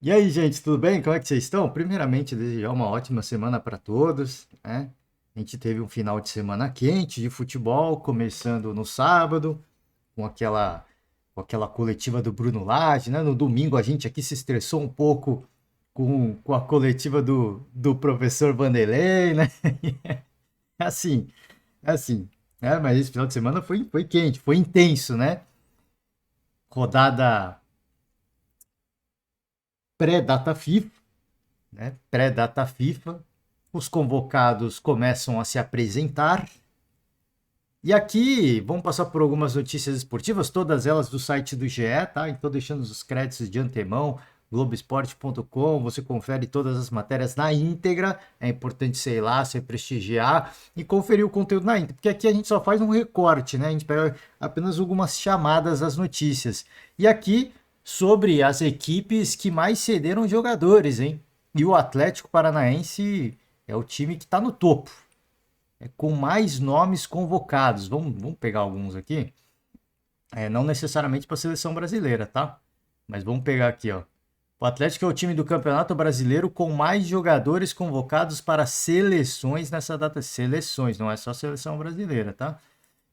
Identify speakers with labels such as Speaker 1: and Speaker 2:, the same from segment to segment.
Speaker 1: E aí, gente, tudo bem? Como é que vocês estão? Primeiramente, desejar uma ótima semana para todos, né? A gente teve um final de semana quente de futebol, começando no sábado, com aquela coletiva do Bruno Lage, né? No domingo a gente aqui se estressou um pouco com a coletiva do professor Vanderlei, né? É assim, é assim. Mas esse final de semana foi quente, foi intenso, né? Rodada pré-data FIFA, né? Pré-data FIFA, os convocados começam a se apresentar. E aqui vamos passar por algumas notícias esportivas, todas elas do site do GE, tá? Então deixando os créditos de antemão, Globoesporte.com, você confere todas as matérias na íntegra. É importante, sei lá, você prestigiar e conferir o conteúdo na íntegra, porque aqui a gente só faz um recorte, né? A gente pega apenas algumas chamadas das notícias. E aqui sobre as equipes que mais cederam jogadores, hein? E o Atlético Paranaense é o time que está no topo, com mais nomes convocados. Vamos pegar alguns aqui. Não necessariamente para a seleção brasileira, tá? Mas vamos pegar aqui, ó. O Atlético é o time do Campeonato Brasileiro com mais jogadores convocados para seleções nessa data. Seleções, não é só seleção brasileira, tá?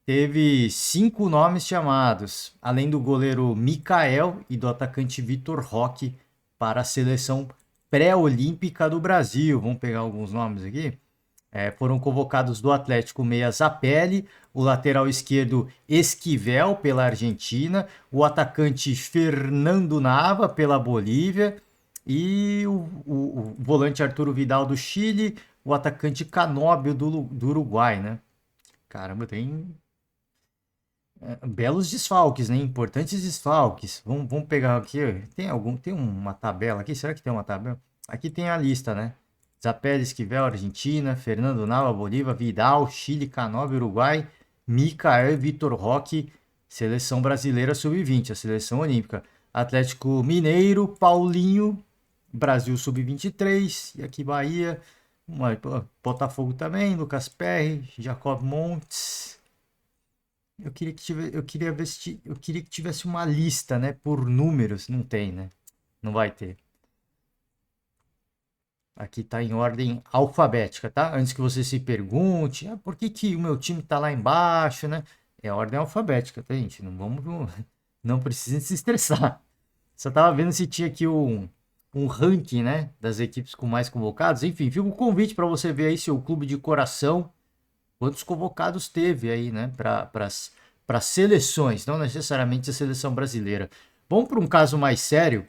Speaker 1: Teve 5 nomes chamados, além do goleiro Mikael e do atacante Vitor Roque para a seleção pré-olímpica do Brasil. Vamos pegar alguns nomes aqui. Foram convocados do Atlético meia Zapelli, o lateral esquerdo Esquivel pela Argentina, o atacante Fernando Nava pela Bolívia e o volante Arturo Vidal do Chile, o atacante Canóbio do Uruguai, né? Caramba, tem belos desfalques, né? Importantes desfalques. Vamos pegar aqui. Tem uma tabela aqui? Será que tem uma tabela? Aqui tem a lista, né? Zapelli, Esquivel, Argentina, Fernando Nava, Bolívia, Vidal, Chile, Canóbio, Uruguai, Micael e Vitor Roque, seleção brasileira sub-20, a seleção olímpica. Atlético Mineiro, Paulinho, Brasil sub-23, e aqui Bahia, Botafogo também, Lucas Perry, Jacob Montes. Eu queria que tivesse uma lista, né, por números. Não tem, né? Não vai ter. Aqui tá em ordem alfabética, tá? Antes que você se pergunte, por que que o meu time tá lá embaixo, né? É ordem alfabética, tá, gente? Não precisa se estressar. Só tava vendo se tinha aqui um ranking, né, das equipes com mais convocados. Enfim, fica o convite para você ver aí seu clube de coração, quantos convocados teve aí, né, para seleções, não necessariamente a seleção brasileira. Vamos para um caso mais sério,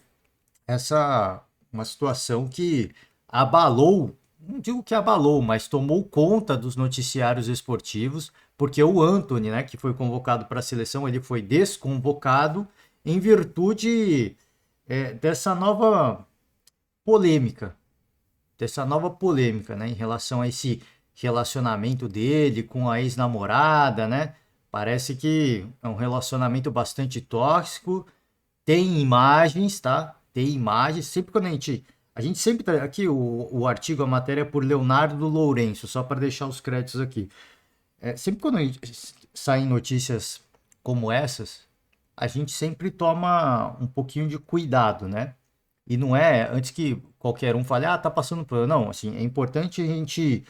Speaker 1: essa uma situação que abalou, não digo que abalou, mas tomou conta dos noticiários esportivos, porque o Antony, né, que foi convocado para a seleção, ele foi desconvocado em virtude dessa nova polêmica, né, em relação a esse relacionamento dele com a ex-namorada, né? Parece que é um relacionamento bastante tóxico, tem imagens, tá? Tem imagens. Sempre quando a gente sempre tá aqui o artigo, a matéria é por Leonardo Lourenço, só para deixar os créditos aqui. Sempre quando saem notícias como essas, a gente sempre toma um pouquinho de cuidado, né? E não é antes que qualquer um fale, tá passando por. Não, assim, é importante a gente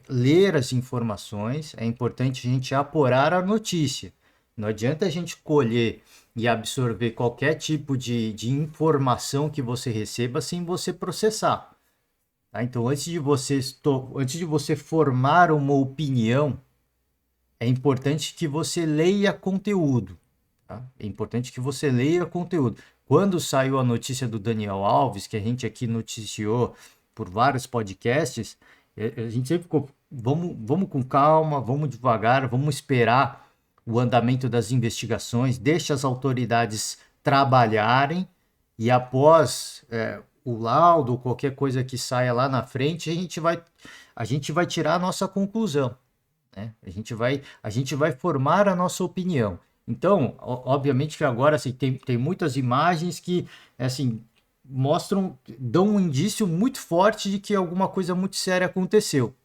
Speaker 1: ler as informações, é importante a gente apurar a notícia. Não adianta a gente colher e absorver qualquer tipo de informação que você receba sem você processar. Tá? Então, antes de você formar uma opinião, é importante que você leia conteúdo. Tá? É importante que você leia conteúdo. Quando saiu a notícia do Daniel Alves, que a gente aqui noticiou por vários podcasts, a gente sempre ficou, vamos com calma, vamos devagar, vamos esperar o andamento das investigações, deixa as autoridades trabalharem e após o laudo, qualquer coisa que saia lá na frente, a gente vai tirar a nossa conclusão, né? A gente vai formar a nossa opinião. Então, obviamente que agora assim, tem muitas imagens que assim mostram, dão um indício muito forte de que alguma coisa muito séria aconteceu.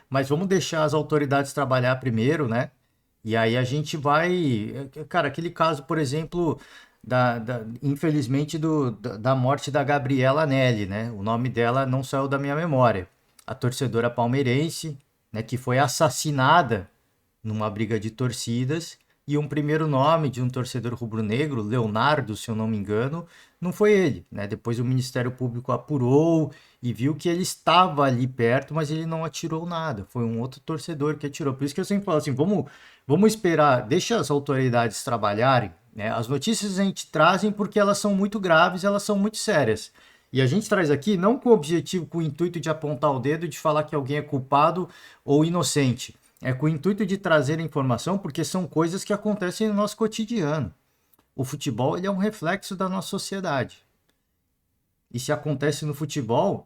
Speaker 1: Mas vamos deixar as autoridades trabalhar primeiro, né? E aí a gente vai. Cara, aquele caso, por exemplo, infelizmente, da morte da Gabriela Nelly, né? O nome dela não saiu da minha memória. A torcedora palmeirense, né, que foi assassinada numa briga de torcidas, e um primeiro nome de um torcedor rubro-negro, Leonardo, se eu não me engano, não foi ele, né? Depois o Ministério Público apurou e viu que ele estava ali perto, mas ele não atirou nada. Foi um outro torcedor que atirou. Por isso que eu sempre falo assim, vamos esperar, deixa as autoridades trabalharem, né? As notícias a gente trazem porque elas são muito graves, elas são muito sérias. E a gente traz aqui não com o objetivo, com o intuito de apontar o dedo, de falar que alguém é culpado ou inocente. É com o intuito de trazer informação, porque são coisas que acontecem no nosso cotidiano. O futebol ele é um reflexo da nossa sociedade. E se acontece no futebol,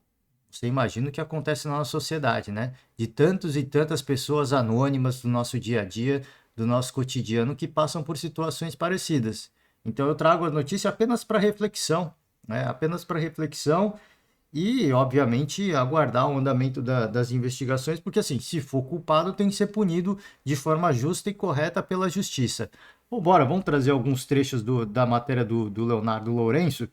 Speaker 1: você imagina o que acontece na nossa sociedade, né? De tantos e tantas pessoas anônimas do nosso dia a dia, do nosso cotidiano, que passam por situações parecidas. Então eu trago a notícia apenas para reflexão, né? Apenas para reflexão e, obviamente, aguardar o andamento das investigações, porque, assim, se for culpado, tem que ser punido de forma justa e correta pela justiça. Bom, bora, vamos trazer alguns trechos da matéria do Leonardo Lourenço.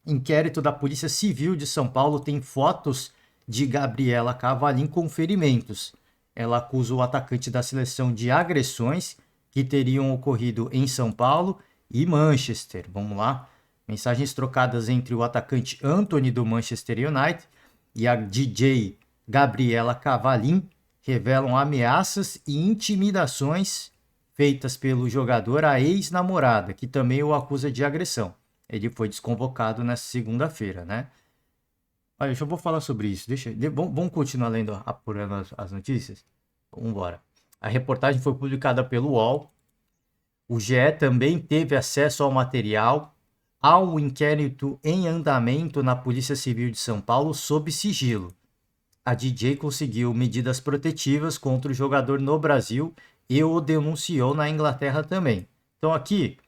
Speaker 1: Inquérito da Polícia Civil de São Paulo tem fotos de Gabriela Cavalim com ferimentos. Ela acusa o atacante da seleção de agressões que teriam ocorrido em São Paulo e Manchester. Vamos lá. Mensagens trocadas entre o atacante Anthony do Manchester United e a DJ Gabriela Cavalim revelam ameaças e intimidações feitas pelo jogador à ex-namorada, que também o acusa de agressão. Ele foi desconvocado nessa segunda-feira, né? Olha, eu já vou falar sobre isso. Vamos continuar lendo, apurando as notícias? Vamos embora. A reportagem foi publicada pelo UOL. O GE também teve acesso ao material. Há um inquérito em andamento na Polícia Civil de São Paulo sob sigilo. A DJ conseguiu medidas protetivas contra o jogador no Brasil e o denunciou na Inglaterra também. Então aqui,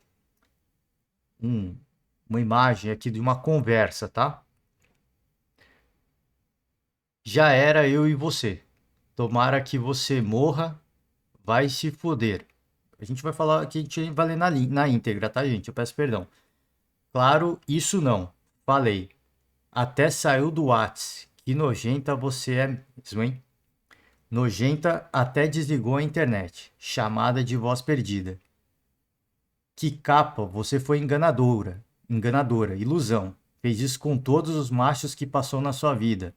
Speaker 1: uma imagem aqui de uma conversa, tá? Já era eu e você. Tomara que você morra, vai se foder. A gente vai falar aqui, a gente vai ler na íntegra, tá, gente? Eu peço perdão. Claro, isso não. Falei. Até saiu do Whats. Que nojenta você é mesmo, hein? Nojenta até desligou a internet. Chamada de voz perdida. Que capa, você foi enganadora. Enganadora, ilusão. Fez isso com todos os machos que passou na sua vida.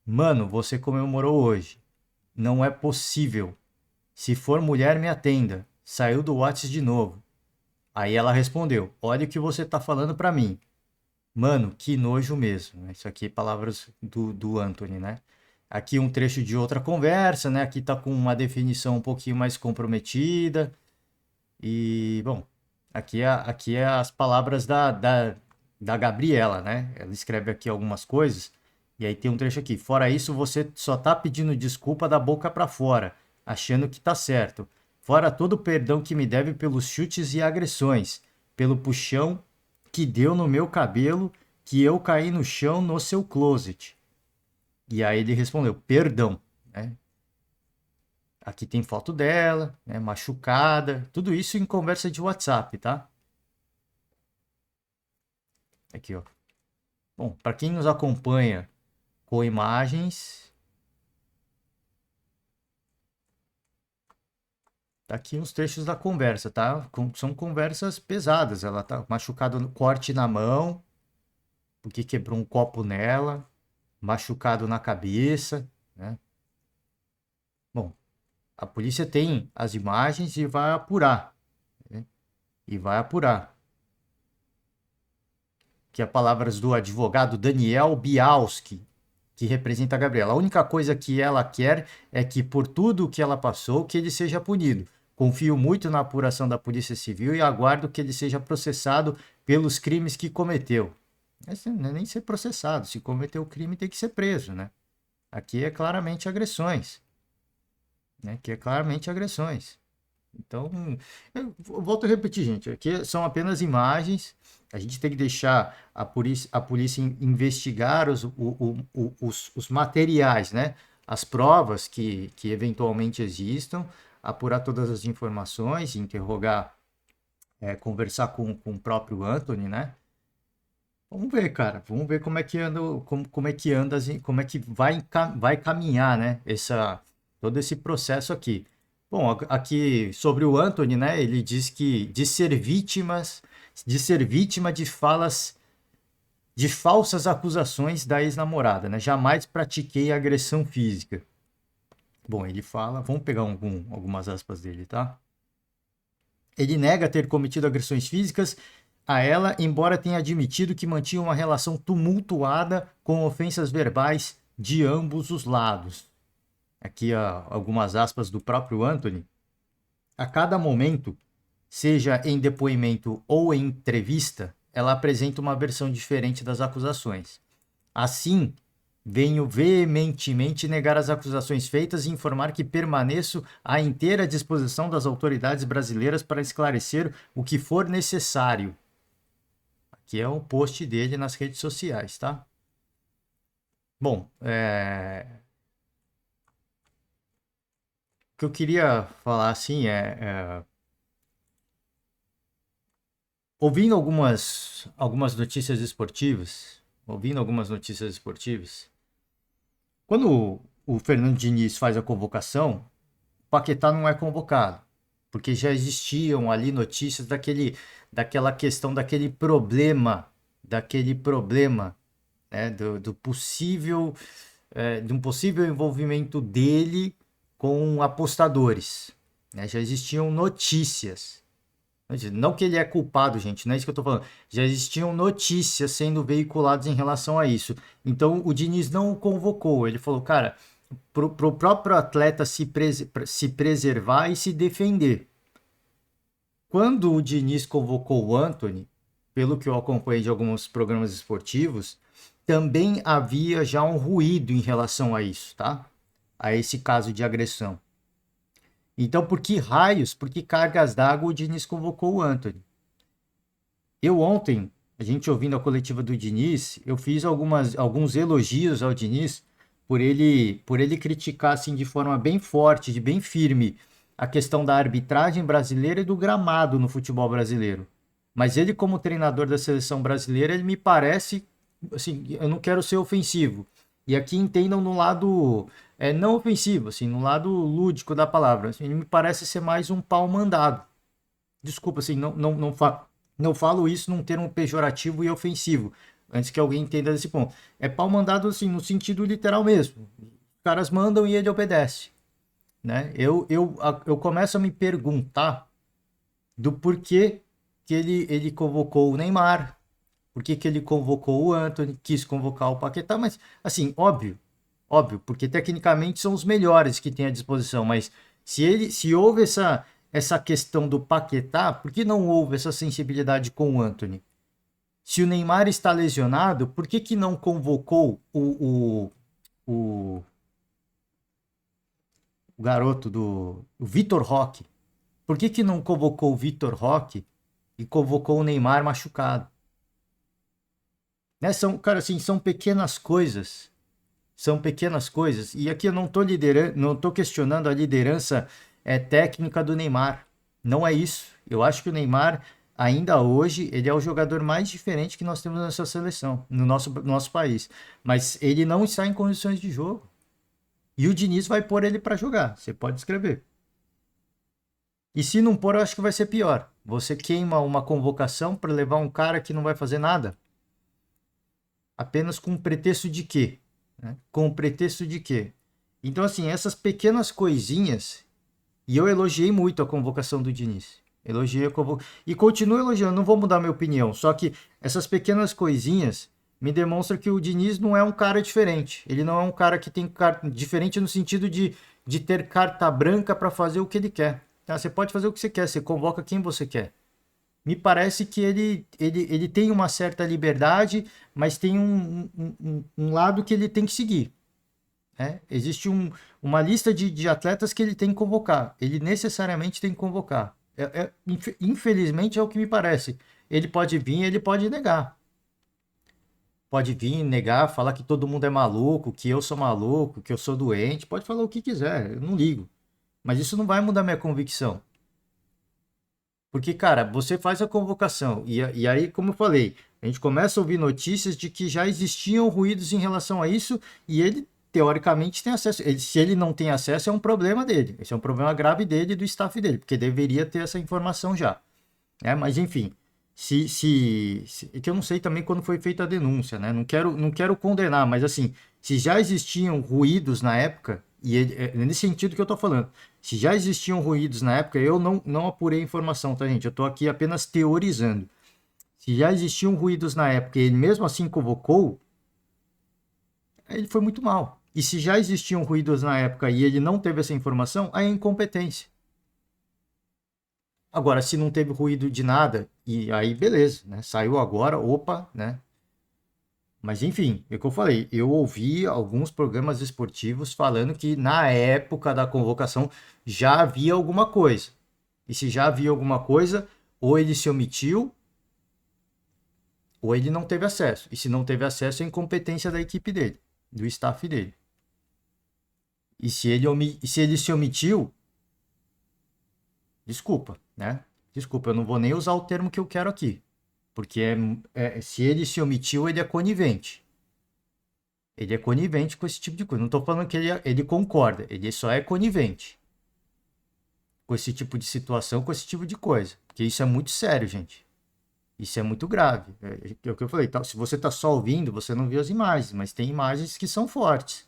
Speaker 1: Mano, você comemorou hoje. Não é possível. Se for mulher, me atenda. Saiu do Whats de novo. Aí ela respondeu: olha o que você tá falando pra mim. Mano, que nojo mesmo. Isso aqui, palavras do Anthony, né? Aqui um trecho de outra conversa, né? Aqui tá com uma definição um pouquinho mais comprometida. E, bom, aqui é as palavras da Gabriela, né? Ela escreve aqui algumas coisas. E aí tem um trecho aqui. Fora isso, você só tá pedindo desculpa da boca pra fora, achando que tá certo. Fora todo o perdão que me deve pelos chutes e agressões, pelo puxão que deu no meu cabelo, que eu caí no chão no seu closet. E aí ele respondeu, perdão, né? Aqui tem foto dela, né, machucada, tudo isso em conversa de WhatsApp, tá? Aqui, ó. Bom, para quem nos acompanha com imagens, tá aqui uns trechos da conversa, tá? São conversas pesadas. Ela tá machucada no corte na mão, porque quebrou um copo nela, machucado na cabeça, né? Bom, a polícia tem as imagens e vai apurar, né? E vai apurar. Que é palavras do advogado Daniel Bialski, que representa a Gabriela. A única coisa que ela quer é que, por tudo o que ela passou, que ele seja punido. Confio muito na apuração da Polícia Civil e aguardo que ele seja processado pelos crimes que cometeu. Não é nem ser processado. Se cometeu o crime, tem que ser preso, né? Aqui é claramente agressões. Né? Aqui é claramente agressões. Então, eu volto a repetir, gente, aqui são apenas imagens, a gente tem que deixar a polícia investigar os materiais, né? As provas que eventualmente existam, apurar todas as informações, interrogar conversar com o próprio Anthony, né? Vamos ver, cara. Vamos ver como é que anda, como é que anda, como é que vai caminhar, né? Todo esse processo aqui. Bom, aqui sobre o Anthony, né? Ele diz que de ser vítima de falsas acusações da ex-namorada, né? Jamais pratiquei agressão física. Bom, ele fala, vamos pegar algumas aspas dele, tá? Ele nega ter cometido agressões físicas a ela, embora tenha admitido que mantinha uma relação tumultuada com ofensas verbais de ambos os lados. Aqui algumas aspas do próprio Anthony. A cada momento, seja em depoimento ou em entrevista, ela apresenta uma versão diferente das acusações. Assim, venho veementemente negar as acusações feitas e informar que permaneço à inteira disposição das autoridades brasileiras para esclarecer o que for necessário. Aqui é o post dele nas redes sociais, tá? Bom, o que eu queria falar assim ouvindo algumas notícias esportivas, quando o Fernando Diniz faz a convocação, o Paquetá não é convocado, porque já existiam ali notícias daquela questão, daquele problema, né, do possível, de um possível envolvimento dele com apostadores, né? Já existiam notícias. Não que ele é culpado, gente, não é isso que eu tô falando. Já existiam notícias sendo veiculadas em relação a isso. Então o Diniz não o convocou. Ele falou, cara, pro próprio atleta se preservar e se defender. Quando o Diniz convocou o Anthony, pelo que eu acompanhei de alguns programas esportivos, também havia já um ruído em relação a isso, tá? A esse caso de agressão. Então, por que cargas d'água o Diniz convocou o Anthony? Eu ontem, a gente ouvindo a coletiva do Diniz, eu fiz alguns elogios ao Diniz por ele criticar assim de forma bem forte, de bem firme, a questão da arbitragem brasileira e do gramado no futebol brasileiro. Mas ele, como treinador da seleção brasileira, ele me parece, assim, eu não quero ser ofensivo. E aqui entendam no lado não ofensivo, assim, no lado lúdico da palavra. Assim, ele me parece ser mais um pau mandado. Desculpa, assim, não falo isso num termo pejorativo e ofensivo, antes que alguém entenda desse ponto. É pau mandado, assim, no sentido literal mesmo. Os caras mandam e ele obedece, né? Eu começo a me perguntar do porquê que ele convocou o Neymar, por que ele convocou o Anthony, quis convocar o Paquetá, mas, assim, óbvio, porque tecnicamente são os melhores que tem à disposição, mas se houve essa questão do Paquetá, por que não houve essa sensibilidade com o Anthony? Se o Neymar está lesionado, por que não convocou o garoto o Vitor Roque? Por que não convocou o Vitor Roque e convocou o Neymar machucado? Né? Cara, assim, são pequenas coisas. São pequenas coisas. E aqui eu não tô questionando a liderança técnica do Neymar. Não é isso. Eu acho que o Neymar, ainda hoje, ele é o jogador mais diferente que nós temos nessa seleção, no nosso país. Mas ele não está em condições de jogo. E o Diniz vai pôr ele para jogar. Você pode escrever. E se não pôr, eu acho que vai ser pior. Você queima uma convocação para levar um cara que não vai fazer nada. Apenas com o pretexto de quê? Né? Com o pretexto de quê? Então, assim, essas pequenas coisinhas, e eu elogiei muito a convocação do Diniz. Elogiei e continuo elogiando, não vou mudar minha opinião, só que essas pequenas coisinhas me demonstram que o Diniz não é um cara diferente. Ele não é um cara que tem diferente no sentido de ter carta branca para fazer o que ele quer. Tá? Você pode fazer o que você quer, você convoca quem você quer. Me parece que ele tem uma certa liberdade, mas tem um lado que ele tem que seguir. Né? Existe uma lista de atletas que ele tem que convocar. Ele necessariamente tem que convocar. Infelizmente é o que me parece. Ele pode vir, ele pode negar. Pode vir, negar, falar que todo mundo é maluco, que eu sou maluco, que eu sou doente. Pode falar o que quiser, eu não ligo. Mas isso não vai mudar minha convicção. Porque, cara, você faz a convocação e aí, como eu falei, a gente começa a ouvir notícias de que já existiam ruídos em relação a isso e ele, teoricamente, tem acesso. Se ele não tem acesso, é um problema dele. Esse é um problema grave dele e do staff dele, porque deveria ter essa informação já. Mas, enfim, é que eu não sei também quando foi feita a denúncia, né? Não quero condenar, mas, assim, se já existiam ruídos na época, é nesse sentido que eu tô falando. Se já existiam ruídos na época, eu não apurei a informação, tá, gente? Eu estou aqui apenas teorizando. Se já existiam ruídos na época e ele mesmo assim convocou, ele foi muito mal. E se já existiam ruídos na época e ele não teve essa informação, aí é incompetência. Agora, se não teve ruído de nada, e aí beleza, né? Saiu agora, opa, né? Mas enfim, é o que eu falei, eu ouvi alguns programas esportivos falando que na época da convocação já havia alguma coisa. E se já havia alguma coisa, ou ele se omitiu, ou ele não teve acesso. E se não teve acesso, é incompetência da equipe dele, do staff dele. E se ele se omitiu, desculpa, né? Desculpa, eu não vou nem usar o termo que eu quero aqui. Porque se ele se omitiu, ele é conivente. Ele é conivente com esse tipo de coisa. Não estou falando que ele concorda, ele só é conivente com esse tipo de situação, com esse tipo de coisa. Porque isso é muito sério, gente. Isso é muito grave. É o que eu falei. Se você está só ouvindo, você não viu as imagens, mas tem imagens que são fortes.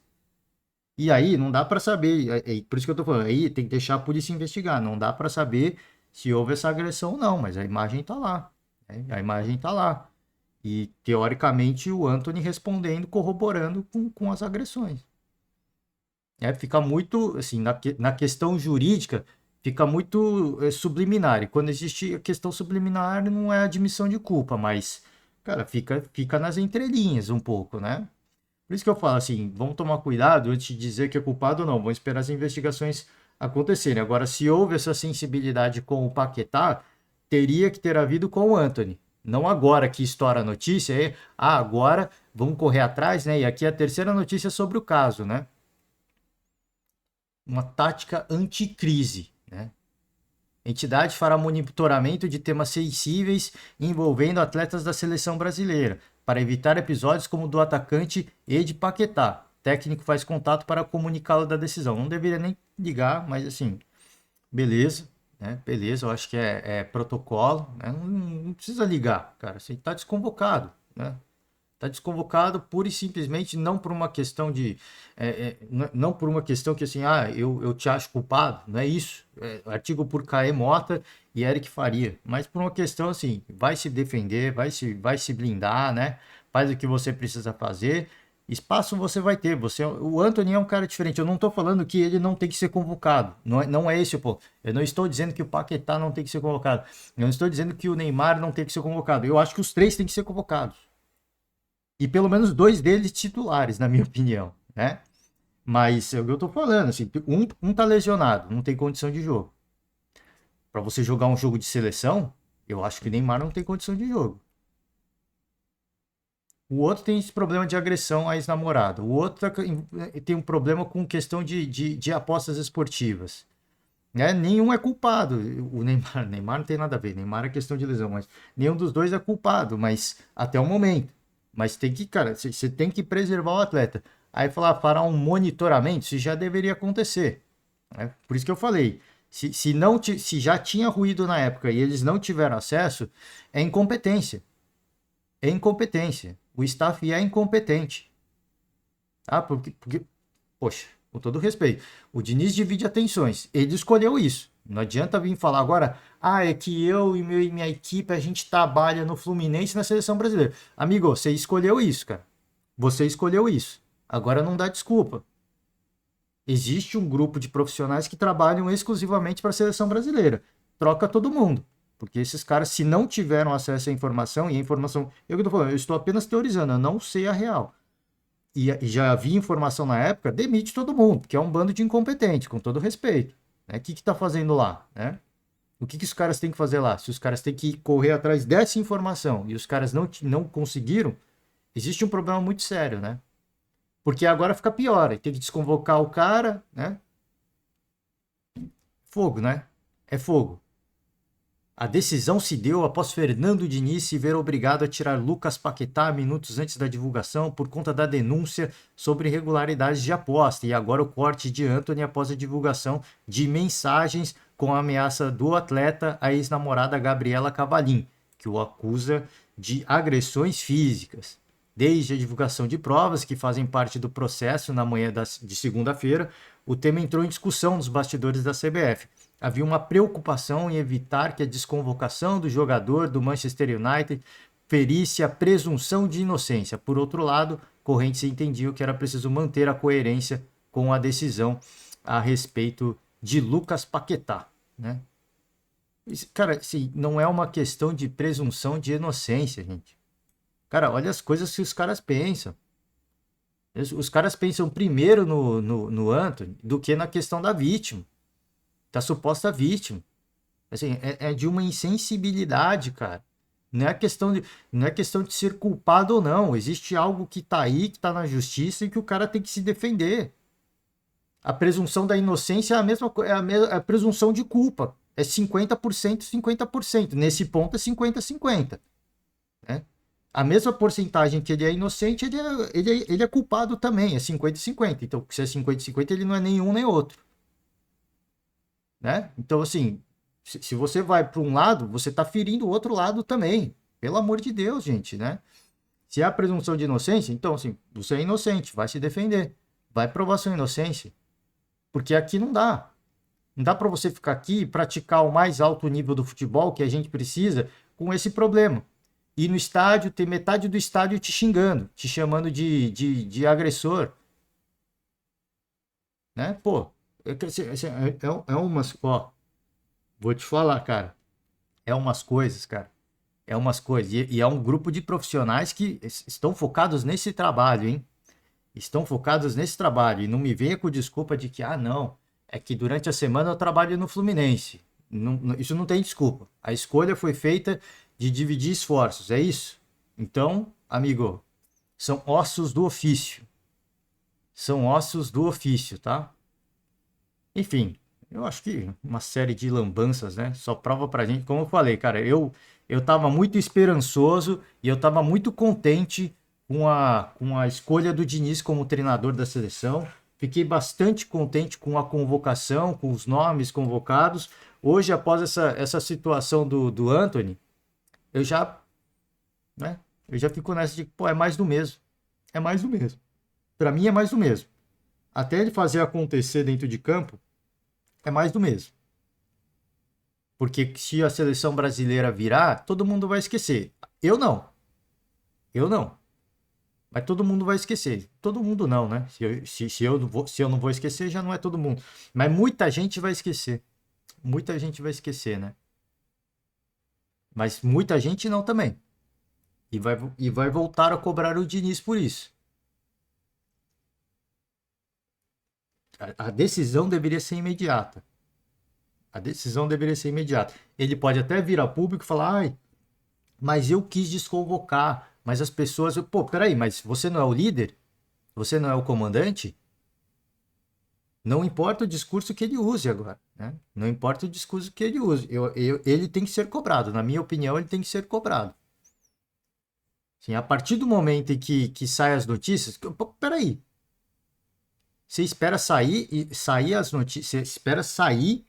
Speaker 1: E aí não dá para saber. Por isso que eu estou falando. Aí tem que deixar a polícia investigar. Não dá para saber se houve essa agressão ou não, mas a imagem está lá. Né? A imagem está lá. E teoricamente o Anthony respondendo, corroborando com as agressões. Fica muito, assim, na questão jurídica, fica muito subliminar. E quando existe a questão subliminar, não é admissão de culpa, mas, cara, fica nas entrelinhas um pouco, né? Por isso que eu falo assim, vamos tomar cuidado antes de dizer que é culpado ou não, vamos esperar as investigações acontecerem. Agora, se houve essa sensibilidade com o Paquetá, teria que ter havido com o Anthony. Não agora que estoura a notícia, agora vamos correr atrás, né? E aqui é a terceira notícia sobre o caso, né? Uma tática anticrise, né? Entidade fará monitoramento de temas sensíveis envolvendo atletas da seleção brasileira, para evitar episódios como o do atacante Edi Paquetá. O técnico faz contato para comunicá-lo da decisão. Não deveria nem ligar, mas assim, beleza, né? Beleza, eu acho que é protocolo, né? Não precisa ligar, cara. Você está desconvocado, né? Está desconvocado pura e simplesmente não por uma questão não por uma questão que assim, eu te acho culpado, não é isso. Artigo por K.E. Mota e Eric Faria, mas por uma questão assim, vai se defender, vai se blindar, né? Faz o que você precisa fazer. Espaço você vai ter. O Anthony é um cara diferente. Eu não estou falando que ele não tem que ser convocado. Não é esse o ponto. Eu não estou dizendo que o Paquetá não tem que ser convocado. Eu não estou dizendo que o Neymar não tem que ser convocado. Eu acho que os três têm que ser convocados. E pelo menos dois deles titulares, na minha opinião, né? Mas é o que eu tô falando, assim, um tá lesionado, não tem condição de jogo. Para você jogar um jogo de seleção, eu acho que o Neymar não tem condição de jogo. O outro tem esse problema de agressão à ex-namorada. O outro tem um problema com questão de apostas esportivas. Né? Nenhum é culpado. O Neymar não tem nada a ver. Neymar é questão de lesão, mas nenhum dos dois é culpado, mas até o momento. Mas tem que, cara, você tem que preservar o atleta. Aí fará um monitoramento, isso já deveria acontecer. Né? Por isso que eu falei, se já tinha ruído na época e eles não tiveram acesso, é incompetência. É incompetência. O staff é incompetente. Tá? Porque, poxa, com todo respeito, o Diniz divide atenções. Ele escolheu isso. Não adianta vir falar agora, é que eu e minha equipe, a gente trabalha no Fluminense e na seleção brasileira. Amigo, você escolheu isso, cara. Você escolheu isso. Agora não dá desculpa. Existe um grupo de profissionais que trabalham exclusivamente para a seleção brasileira. Troca todo mundo. Porque esses caras, se não tiveram acesso à informação, e a informação. Eu que estou falando, eu estou apenas teorizando, eu não sei a real. E já havia informação na época, demite todo mundo, porque é um bando de incompetentes, com todo respeito. Né? O que está fazendo lá? Né? O que os caras têm que fazer lá? Se os caras têm que correr atrás dessa informação e os caras não conseguiram, existe um problema muito sério, né? Porque agora fica pior, aí tem que desconvocar o cara, né? Fogo, né? É fogo. A decisão se deu após Fernando Diniz se ver obrigado a tirar Lucas Paquetá minutos antes da divulgação por conta da denúncia sobre irregularidades de aposta. E agora o corte de Antony após a divulgação de mensagens com a ameaça do atleta à ex-namorada Gabriela Cavalim, que o acusa de agressões físicas. Desde a divulgação de provas que fazem parte do processo na manhã de segunda-feira, o tema entrou em discussão nos bastidores da CBF. Havia uma preocupação em evitar que a desconvocação do jogador do Manchester United ferisse a presunção de inocência. Por outro lado, correntes entendiam que era preciso manter a coerência com a decisão a respeito de Lucas Paquetá, né? Cara, assim, não é uma questão de presunção de inocência, gente. Cara, olha as coisas que os caras pensam. Os caras pensam primeiro no Antony do que na questão da vítima, da suposta vítima. Assim, é de uma insensibilidade, cara. Não é questão de ser culpado ou não. Existe algo que tá aí, que tá na justiça e que o cara tem que se defender. A presunção da inocência é a mesma coisa, é a presunção de culpa. É 50%, 50%. Nesse ponto é 50-50. Né? A mesma porcentagem que ele é inocente, ele é culpado também. É 50-50. Então, se é 50-50, ele não é nenhum nem outro. Né? Então, assim, se você vai para um lado, você está ferindo o outro lado também. Pelo amor de Deus, gente, né? Se há presunção de inocência, então, assim, você é inocente, vai se defender. Vai provar sua inocência. Porque aqui não dá. Não dá para você ficar aqui e praticar o mais alto nível do futebol que a gente precisa com esse problema. E no estádio, ter metade do estádio te xingando, te chamando de agressor. Né? Pô, é umas. Ó, vou te falar, cara. É umas coisas, cara. É umas coisas. E é um grupo de profissionais que estão focados nesse trabalho, hein? Estão focados nesse trabalho. E não me venha com desculpa de que, não, é que durante a semana eu trabalho no Fluminense. Isso não tem desculpa. A escolha foi feita de dividir esforços, é isso? Então, amigo, são ossos do ofício. São ossos do ofício, tá? Enfim, eu acho que uma série de lambanças, né? Só prova pra gente, como eu falei, cara, eu tava muito esperançoso e eu tava muito contente com a escolha do Diniz como treinador da seleção. Fiquei bastante contente com a convocação, com os nomes convocados. Hoje, após essa situação do Antony, eu já, né? Eu já fico nessa de, pô, é mais do mesmo. É mais do mesmo. Pra mim é mais do mesmo. Até ele fazer acontecer dentro de campo, é mais do mesmo. Porque se a seleção brasileira virar, todo mundo vai esquecer. Eu não. Eu não. Mas todo mundo vai esquecer. Todo mundo não, né? Se eu não vou esquecer, já não é todo mundo. Mas muita gente vai esquecer. Muita gente vai esquecer, né? Mas muita gente não também. E vai voltar a cobrar o Diniz por isso. A decisão deveria ser imediata. A decisão deveria ser imediata. Ele pode até vir a público e falar, ai, mas eu quis desconvocar, mas as pessoas, pô, peraí, mas você não é o líder? Você não é o comandante? Não importa o discurso que ele use agora, né? Não importa o discurso que ele use. Ele tem que ser cobrado. Na minha opinião, ele tem que ser cobrado. Assim, a partir do momento em que saem as notícias, pô, peraí. Você espera sair as notícias, você espera sair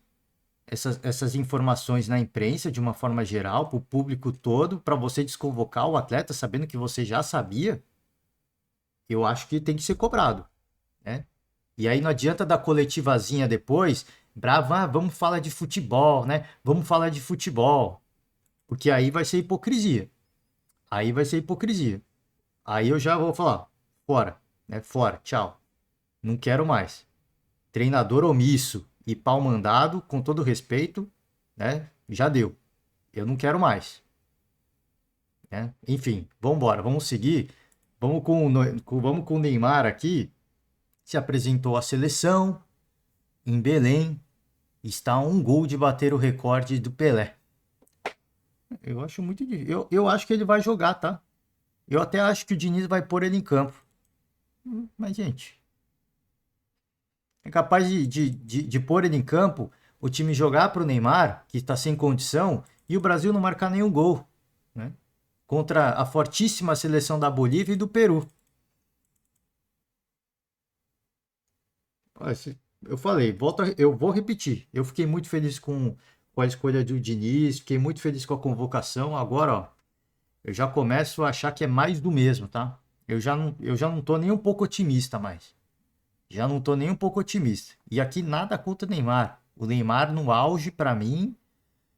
Speaker 1: essas informações na imprensa de uma forma geral, para o público todo, para você desconvocar o atleta sabendo que você já sabia, eu acho que tem que ser cobrado, né? E aí não adianta dar coletivazinha depois, bravo, vamos falar de futebol, né? Vamos falar de futebol, porque aí vai ser hipocrisia. Aí vai ser hipocrisia. Aí eu já vou falar, fora, né? Fora, tchau. Não quero mais. Treinador omisso e pau mandado, com todo respeito, né? Já deu. Eu não quero mais. Né? Enfim, vamos embora, vamos seguir. Vamos com o Neymar aqui. Se apresentou à seleção em Belém. Está a um gol de bater o recorde do Pelé. Eu acho muito difícil. Eu acho que ele vai jogar, tá? Eu até acho que o Diniz vai pôr ele em campo. Mas, gente, é capaz de pôr ele em campo, o time jogar para o Neymar, que está sem condição, e o Brasil não marcar nenhum gol, né? Contra a fortíssima seleção da Bolívia e do Peru. Eu falei, eu vou repetir. Eu fiquei muito feliz com a escolha do Diniz, fiquei muito feliz com a convocação. Agora, ó, eu já começo a achar que é mais do mesmo, tá? Eu já não tô nem um pouco otimista mais. Já não tô nem um pouco otimista. E aqui nada contra o Neymar. O Neymar no auge, pra mim,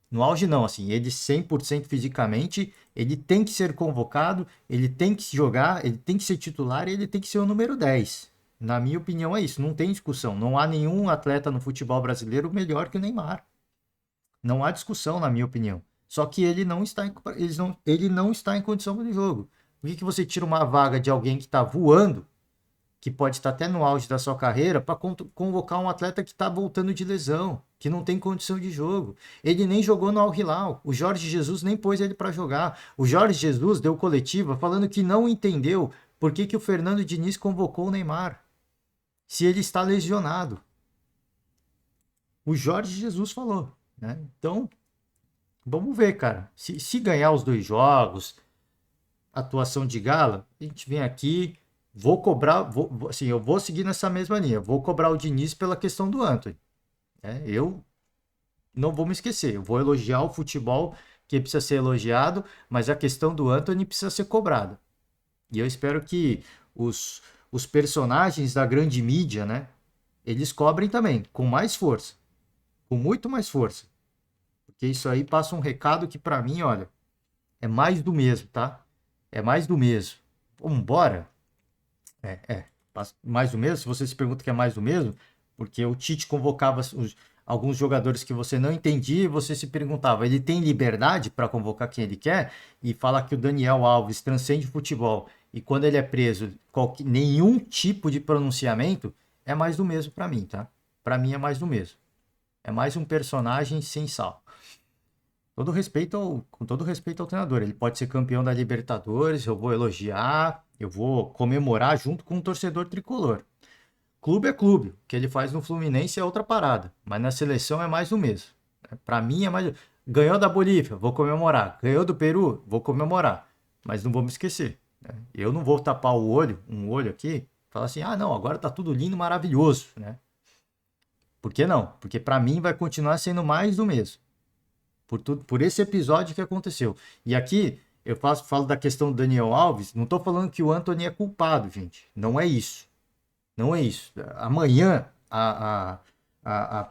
Speaker 1: no auge não, assim, ele 100% fisicamente, ele tem que ser convocado, ele tem que jogar, ele tem que ser titular e ele tem que ser o número 10. Na minha opinião é isso, não tem discussão. Não há nenhum atleta no futebol brasileiro melhor que o Neymar. Não há discussão, na minha opinião. Só que ele não está em condição de jogo. Por que que você tira uma vaga de alguém que está voando, que pode estar até no auge da sua carreira, para convocar um atleta que está voltando de lesão, que não tem condição de jogo? Ele nem jogou no Al Hilal. O Jorge Jesus nem pôs ele para jogar. O Jorge Jesus deu coletiva falando que não entendeu por que que o Fernando Diniz convocou o Neymar, se ele está lesionado. O Jorge Jesus falou, né? Então, vamos ver, cara. Se ganhar os dois jogos, atuação de gala, a gente vem aqui, vou cobrar, assim, eu vou seguir nessa mesma linha. Vou cobrar o Diniz pela questão do Antony, né? Eu não vou me esquecer. Eu vou elogiar o futebol que precisa ser elogiado, mas a questão do Antony precisa ser cobrada. E eu espero que os personagens da grande mídia, né, eles cobrem também, com mais força, com muito mais força. Porque isso aí passa um recado que pra mim, olha, é mais do mesmo, tá? É mais do mesmo. Vambora. Mais do mesmo. Se você se pergunta que é mais do mesmo, porque o Tite convocava alguns jogadores que você não entendia e você se perguntava, ele tem liberdade para convocar quem ele quer? E fala que o Daniel Alves transcende futebol e quando ele é preso, nenhum tipo de pronunciamento, é mais do mesmo para mim, tá? Para mim é mais do mesmo. É mais um personagem sem sal. Com todo respeito ao treinador, ele pode ser campeão da Libertadores, eu vou elogiar, eu vou comemorar junto com o torcedor tricolor. Clube é clube, o que ele faz no Fluminense é outra parada, mas na seleção é mais do mesmo. Para mim é mais. Ganhou da Bolívia, vou comemorar. Ganhou do Peru, vou comemorar. Mas não vou me esquecer, né? Eu não vou tapar um olho aqui, falar assim, ah não, agora tá tudo lindo, maravilhoso, né? Por que não? Porque para mim vai continuar sendo mais do mesmo. Por esse episódio que aconteceu. E aqui falo da questão do Daniel Alves, não estou falando que o Antony é culpado, gente. Não é isso. Não é isso. Amanhã a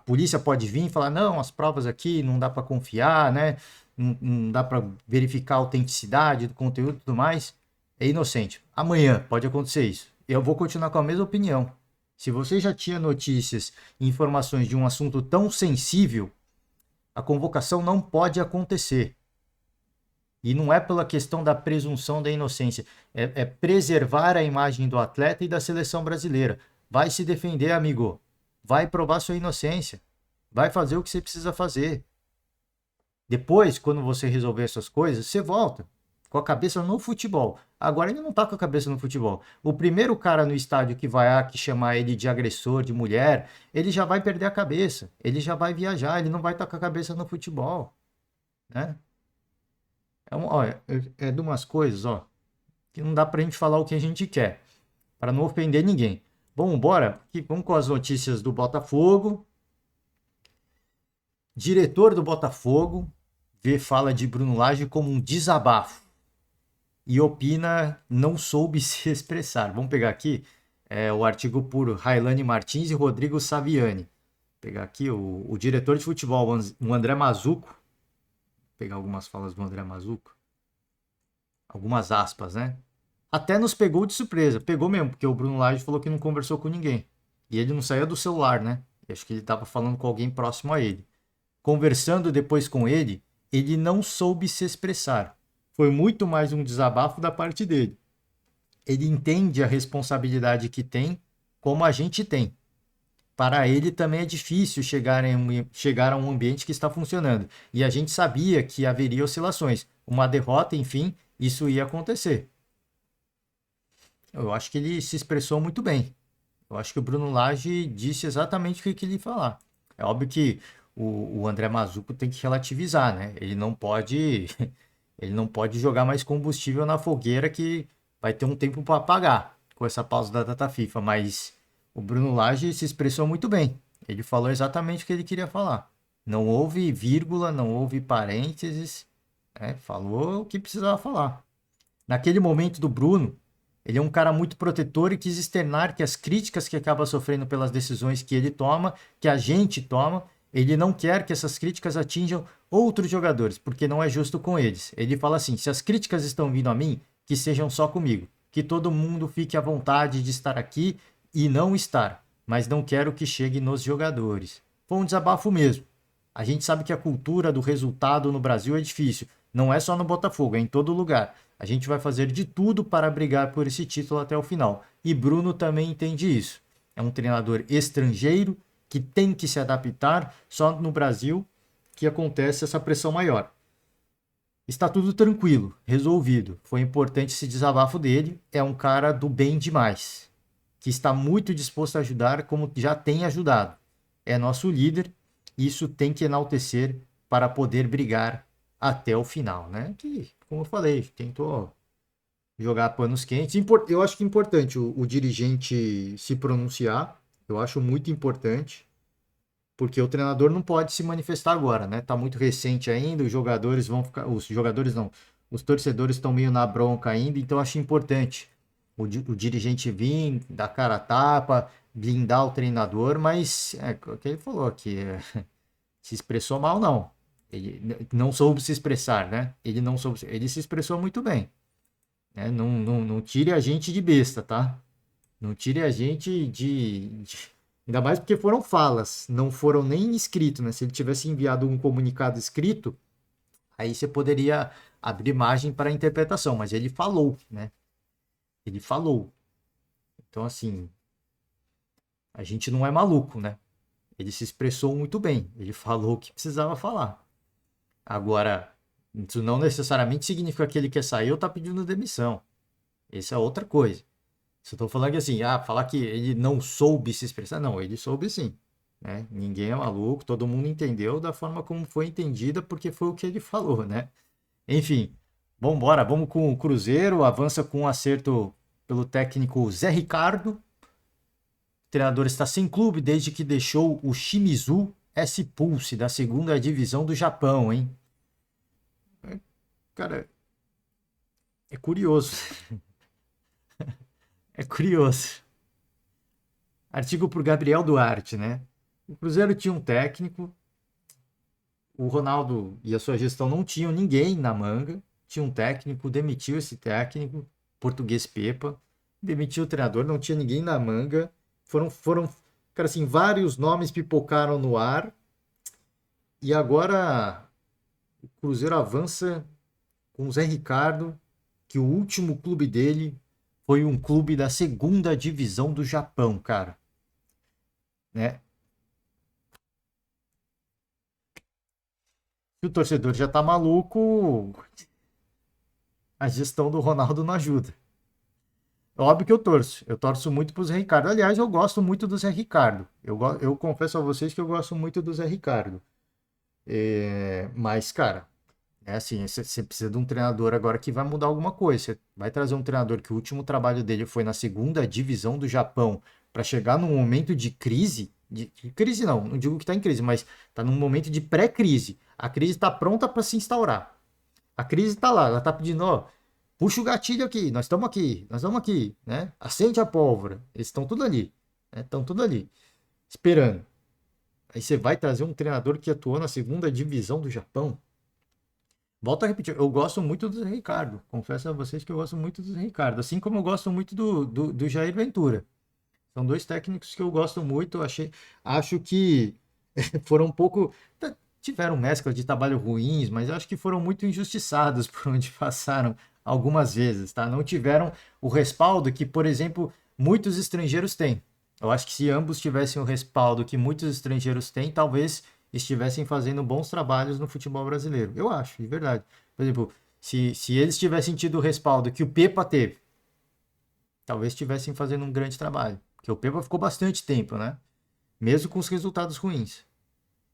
Speaker 1: polícia pode vir e falar: não, as provas aqui não dá para confiar, né? Não dá para verificar a autenticidade do conteúdo e tudo mais. É inocente. Amanhã pode acontecer isso. Eu vou continuar com a mesma opinião. Se você já tinha notícias e informações de um assunto tão sensível, a convocação não pode acontecer. E não é pela questão da presunção da inocência, é preservar a imagem do atleta e da seleção brasileira. Vai se defender, amigo. Vai provar sua inocência. Vai fazer o que você precisa fazer. Depois, quando você resolver essas coisas, você volta com a cabeça no futebol. Agora ele não tá com a cabeça no futebol. O primeiro cara no estádio que vai aqui chamar ele de agressor, de mulher, ele já vai perder a cabeça. Ele já vai viajar, ele não vai estar com a cabeça no futebol, né? Olha, é de umas coisas, ó, que não dá pra gente falar o que a gente quer, para não ofender ninguém. Bom, bora, vamos com as notícias do Botafogo. Diretor do Botafogo fala de Bruno Lage como um desabafo e opina não soube se expressar. Vamos pegar aqui o artigo por Railane Martins e Rodrigo Saviani. Vou pegar aqui o diretor de futebol, o André Mazuco. Vou pegar algumas falas do André Mazuco. Algumas aspas, né? Até nos pegou de surpresa. Pegou mesmo, porque o Bruno Lage falou que não conversou com ninguém. E ele não saía do celular, né? E acho que ele estava falando com alguém próximo a ele. Conversando depois com ele não soube se expressar. Foi muito mais um desabafo da parte dele. Ele entende a responsabilidade que tem, como a gente tem. Para ele também é difícil chegar a um ambiente que está funcionando. E a gente sabia que haveria oscilações. Uma derrota, enfim, isso ia acontecer. Eu acho que ele se expressou muito bem. Eu acho que o Bruno Lage disse exatamente o que ele ia falar. É óbvio que o André Mazzucco tem que relativizar, né? Ele não pode, ele não pode jogar mais combustível na fogueira que vai ter um tempo para apagar com essa pausa da data FIFA. Mas o Bruno Lage se expressou muito bem. Ele falou exatamente o que ele queria falar. Não houve vírgula, não houve parênteses, né? Falou o que precisava falar. Naquele momento do Bruno, ele é um cara muito protetor e quis externar que as críticas que acaba sofrendo pelas decisões que ele toma, que a gente toma, ele não quer que essas críticas atinjam outros jogadores, porque não é justo com eles. Ele fala assim: se as críticas estão vindo a mim, que sejam só comigo, que todo mundo fique à vontade de estar aqui e não estar, mas não quero que chegue nos jogadores. Foi um desabafo mesmo. A gente sabe que a cultura do resultado no Brasil é difícil. Não é só no Botafogo, é em todo lugar. A gente vai fazer de tudo para brigar por esse título até o final. E Bruno também entende isso. É um treinador estrangeiro que tem que se adaptar. Só no Brasil que acontece essa pressão maior. Está tudo tranquilo, resolvido. Foi importante esse desabafo dele. É um cara do bem demais, que está muito disposto a ajudar, como já tem ajudado. É nosso líder. Isso tem que enaltecer para poder brigar até o final, né? Que, como eu falei, tentou jogar panos quentes. Eu acho que é importante o dirigente se pronunciar. Eu acho muito importante, porque o treinador não pode se manifestar agora, né? Tá muito recente ainda, os jogadores vão ficar, os jogadores não, os torcedores estão meio na bronca ainda, então eu acho importante o dirigente vir, dar cara a tapa, blindar o treinador, mas é o que ele falou aqui, se expressou mal não. Ele não soube se expressar, né? Ele não soube, ele se expressou muito bem, né? Não tire a gente de besta, tá? Não tire a gente ainda mais porque foram falas, não foram nem escrito, né? Se ele tivesse enviado um comunicado escrito, aí você poderia abrir margem para a interpretação, mas ele falou, né? Ele falou. Então, assim, a gente não é maluco, né? Ele se expressou muito bem, ele falou o que precisava falar. Agora, isso não necessariamente significa que ele quer sair ou tá pedindo demissão. Essa é outra coisa. Se eu tô falando que assim, falar que ele não soube se expressar, não, ele soube sim, né? Ninguém é maluco, todo mundo entendeu da forma como foi entendida, porque foi o que ele falou, né? Enfim, vamos embora, vamos com o Cruzeiro, avança com um acerto pelo técnico Zé Ricardo. O treinador está sem clube desde que deixou o Shimizu S-Pulse da segunda divisão do Japão, hein? Cara, é curioso. É curioso. Artigo por Gabriel Duarte, né? O Cruzeiro tinha um técnico, o Ronaldo e a sua gestão não tinham ninguém na manga, tinha um técnico, demitiu esse técnico, português Pepa, demitiu o treinador, não tinha ninguém na manga, cara assim, vários nomes pipocaram no ar, e agora o Cruzeiro avança com o Zé Ricardo, que o último clube dele foi um clube da segunda divisão do Japão, cara, né? Se o torcedor já tá maluco, a gestão do Ronaldo não ajuda. Óbvio que eu torço. Eu torço muito pro Zé Ricardo. Aliás, eu gosto muito do Zé Ricardo. Eu confesso a vocês que eu gosto muito do Zé Ricardo. Mas, cara, é assim, você precisa de um treinador agora que vai mudar alguma coisa. Você vai trazer um treinador que o último trabalho dele foi na segunda divisão do Japão para chegar num momento de crise. De crise não digo que está em crise, mas está num momento de pré-crise. A crise está pronta para se instaurar. A crise está lá, ela está pedindo, ó, puxa o gatilho aqui, nós estamos aqui, né? Acende a pólvora. Eles estão tudo ali, né? Estão tudo ali, esperando. Aí você vai trazer um treinador que atuou na segunda divisão do Japão. Volto a repetir, eu gosto muito do Zé Ricardo. Confesso a vocês que eu gosto muito do Zé Ricardo. Assim como eu gosto muito do Jair Ventura. São dois técnicos que eu gosto muito. Acho que foram um pouco. Tiveram mescla de trabalho ruins, mas eu acho que foram muito injustiçados por onde passaram algumas vezes, tá? Não tiveram o respaldo que, por exemplo, muitos estrangeiros têm. Eu acho que se ambos tivessem o respaldo que muitos estrangeiros têm, talvez estivessem fazendo bons trabalhos no futebol brasileiro. Eu acho, de verdade. Por exemplo, se eles tivessem tido o respaldo que o Pepa teve, talvez estivessem fazendo um grande trabalho. Porque o Pepa ficou bastante tempo, né? Mesmo com os resultados ruins.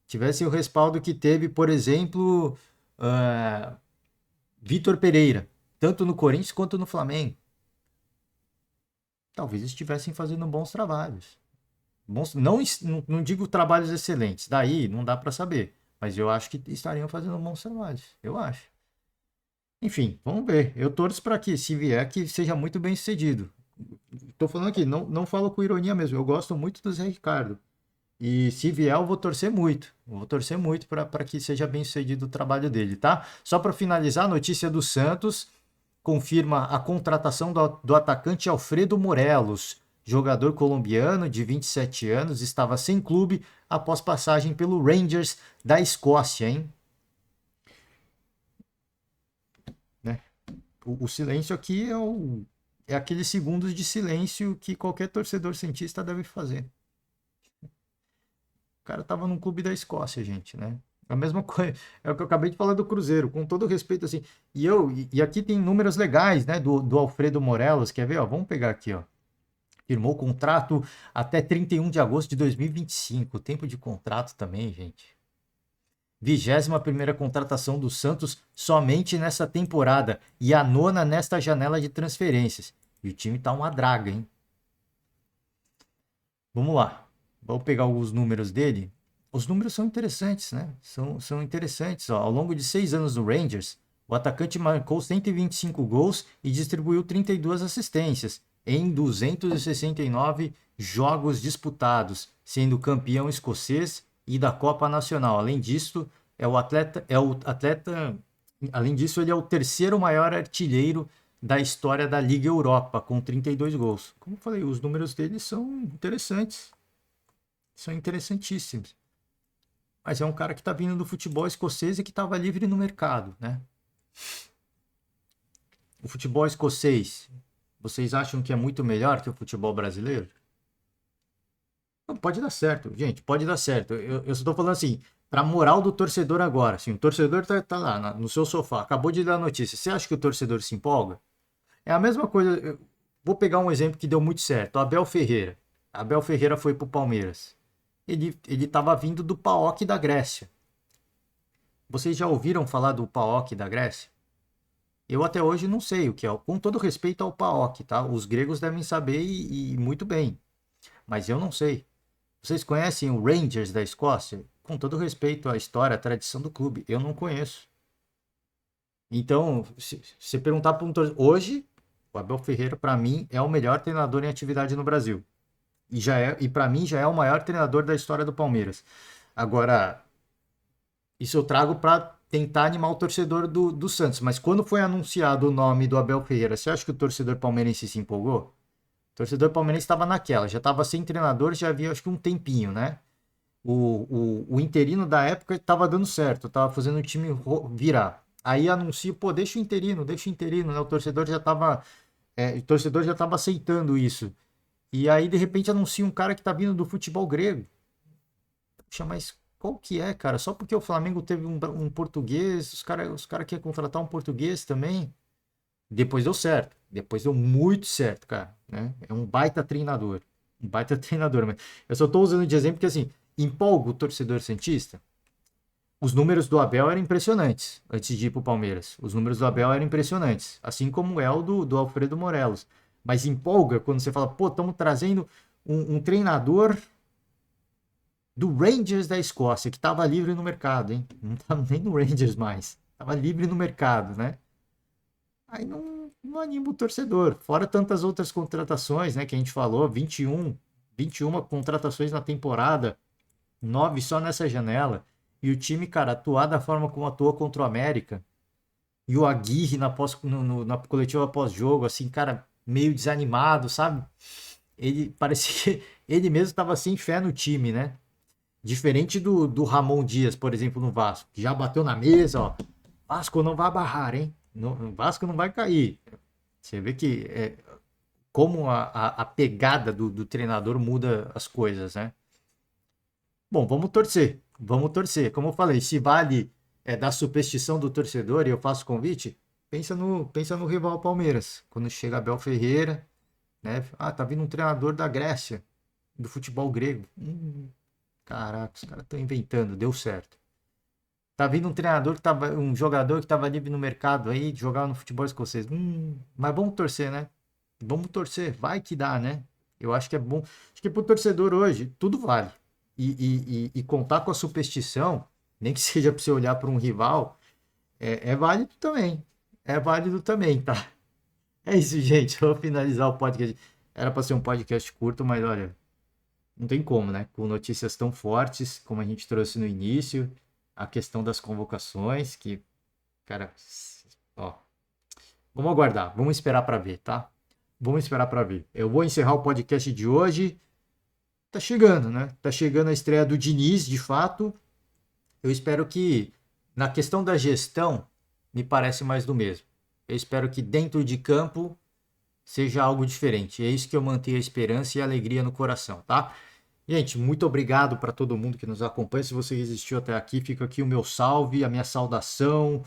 Speaker 1: tivesse o respaldo que teve, por exemplo, ah, Vitor Pereira, tanto no Corinthians quanto no Flamengo. Talvez estivessem fazendo bons trabalhos. Bons, não, não digo trabalhos excelentes, daí não dá para saber. Mas eu acho que estariam fazendo bons trabalhos. Eu acho. Enfim, vamos ver. Eu torço para que, se vier, que seja muito bem sucedido. Tô falando aqui, não falo com ironia mesmo. Eu gosto muito do Zé Ricardo. E se vier, eu vou torcer muito. Eu vou torcer muito para que seja bem sucedido o trabalho dele, tá? Só para finalizar, a notícia do Santos confirma a contratação do atacante Alfredo Morelos. Jogador colombiano de 27 anos, estava sem clube após passagem pelo Rangers da Escócia, hein? Né? O silêncio aqui é aqueles segundos de silêncio que qualquer torcedor cientista deve fazer. O cara tava num clube da Escócia, gente, né? A mesma coisa, é o que eu acabei de falar do Cruzeiro, com todo respeito, assim. E aqui tem números legais, né, do Alfredo Morelos, quer ver, ó? Vamos pegar aqui, ó. Firmou contrato até 31 de agosto de 2025. Tempo de contrato também, gente. 21ª contratação do Santos somente nessa temporada e a nona nesta janela de transferências. E o time tá uma draga, hein? Vamos lá. Vou pegar alguns números dele. Os números são interessantes, né? São interessantes. Ó. Ao longo de 6 anos no Rangers, o atacante marcou 125 gols e distribuiu 32 assistências em 269 jogos disputados, sendo campeão escocês e da Copa Nacional. Além disso, além disso, ele é o terceiro maior artilheiro da história da Liga Europa, com 32 gols. Como eu falei, os números dele são interessantes, são interessantíssimos. Mas é um cara que está vindo do futebol escocês e que estava livre no mercado, né? O futebol escocês, vocês acham que é muito melhor que o futebol brasileiro? Não, pode dar certo, gente, pode dar certo. Eu só estou falando assim, para a moral do torcedor agora. Assim, o torcedor tá lá no seu sofá, acabou de dar a notícia. Você acha que o torcedor se empolga? É a mesma coisa. Vou pegar um exemplo que deu muito certo. O Abel Ferreira. Abel Ferreira foi para o Palmeiras. Ele estava vindo do PAOK da Grécia. Vocês já ouviram falar do PAOK da Grécia? Eu até hoje não sei o que é. Com todo respeito ao PAOK, tá? Os gregos devem saber e muito bem. Mas eu não sei. Vocês conhecem o Rangers da Escócia? Com todo respeito à história, à tradição do clube, eu não conheço. Então, se perguntar para um torcedor, hoje, o Abel Ferreira, para mim, é o melhor treinador em atividade no Brasil. E para mim já é o maior treinador da história do Palmeiras. Agora, isso eu trago para tentar animar o torcedor do Santos. Mas quando foi anunciado o nome do Abel Ferreira, você acha que o torcedor palmeirense se empolgou? O torcedor palmeirense estava naquela, já estava sem treinador, já havia acho que um tempinho, né? O interino da época estava dando certo, estava fazendo o time virar. Aí anuncia, pô, deixa o interino, né? O torcedor já estava aceitando isso. E aí, de repente, anuncia um cara que tá vindo do futebol grego. Puxa, mas qual que é, cara? Só porque o Flamengo teve um português, os cara querem contratar um português também. Depois deu certo. Depois deu muito certo, cara. Né? É um baita treinador. Um baita treinador. Mas eu só tô usando de exemplo porque, assim, empolga o torcedor santista. Os números do Abel eram impressionantes antes de ir pro Palmeiras. Os números do Abel eram impressionantes. Assim como é o do Alfredo Morelos. Mas empolga quando você fala, pô, estamos trazendo um treinador do Rangers da Escócia, que estava livre no mercado, hein? Não estava nem no Rangers mais. Estava livre no mercado, né? Aí não anima o torcedor. Fora tantas outras contratações, né? Que a gente falou, 21 contratações na temporada, 9 só nessa janela. E o time, cara, atuar da forma como atuou contra o América. E o Aguirre na coletiva pós-jogo, assim, cara, meio desanimado, sabe? Ele parecia que ele mesmo estava sem fé no time, né? Diferente do Ramon Dias, por exemplo, no Vasco, que já bateu na mesa, ó. Vasco não vai barrar, hein? Vasco não vai cair. Você vê que como a pegada do treinador muda as coisas, né? Bom, vamos torcer. Vamos torcer. Como eu falei, se vale da superstição do torcedor e eu faço convite, pensa no rival Palmeiras. Quando chega Abel Ferreira, né? Ah, tá vindo um treinador da Grécia, do futebol grego. Caraca, os caras estão inventando, deu certo. Tá vindo um treinador que tava, um jogador que tava livre no mercado aí, jogava no futebol escocês. Mas vamos torcer, né? Vamos torcer, vai que dá, né? Eu acho que é bom. Acho que pro torcedor hoje, tudo vale. E contar com a superstição, nem que seja para você olhar para um rival, é válido também. É válido também, tá? É isso, gente. Eu vou finalizar o podcast. Era para ser um podcast curto, mas olha, não tem como, né? Com notícias tão fortes como a gente trouxe no início, a questão das convocações, que, cara, ó, vamos aguardar, vamos esperar para ver, tá? Vamos esperar para ver. Eu vou encerrar o podcast de hoje. Tá chegando, né? Tá chegando a estreia do Diniz, de fato. Eu espero que, na questão da gestão, me parece mais do mesmo. Eu espero que dentro de campo seja algo diferente. É isso que eu mantenho a esperança e a alegria no coração, tá? Gente, muito obrigado para todo mundo que nos acompanha. Se você resistiu até aqui, fica aqui o meu salve, a minha saudação,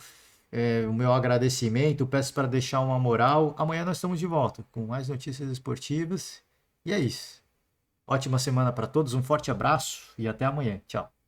Speaker 1: o meu agradecimento. Peço para deixar uma moral. Amanhã nós estamos de volta com mais notícias esportivas. E é isso. Ótima semana para todos, um forte abraço e até amanhã. Tchau.